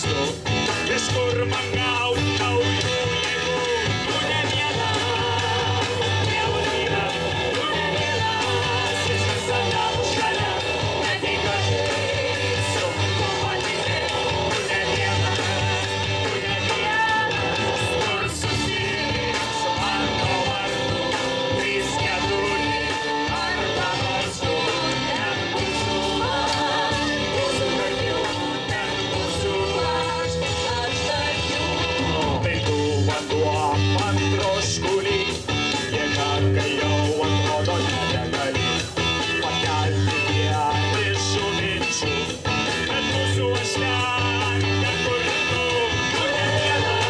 mąstu, iš kur man gaut naujų jėgų. Tu ne viena, Dievo yra, tu ne vienas, jis visada bus šalia, net jei kartais sunku patikėti. Tu ne vienas, kur susitiks mano vardu, 3, 4 arba nors du, ten būsiu aš, būsiu tarp jų, ten būsiu aš tarp jų. Tai tu vanduo man troškulį, jėga, kai jau atrodo nebegali pakelti vienišų minčių, bet mūsų aš ten, kur tu. Tu ne vienas,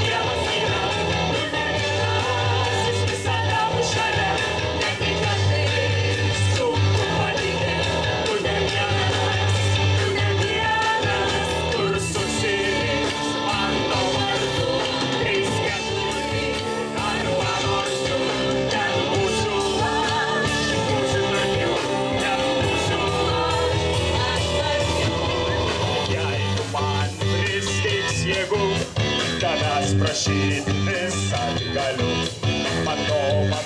Dievas yra, tu ne vienas, jis visada bus šalia, net jei kartais sunku patikėti. Tu ne vienas, kur susitiks mano vardu, 3, 4 arba nors du, ten būsiu aš, būsiu tarp jų, ten būsiu aš tarp jų. Jeigu man pristigs jėgų, tavęs prašyti visad galiu. Manau, man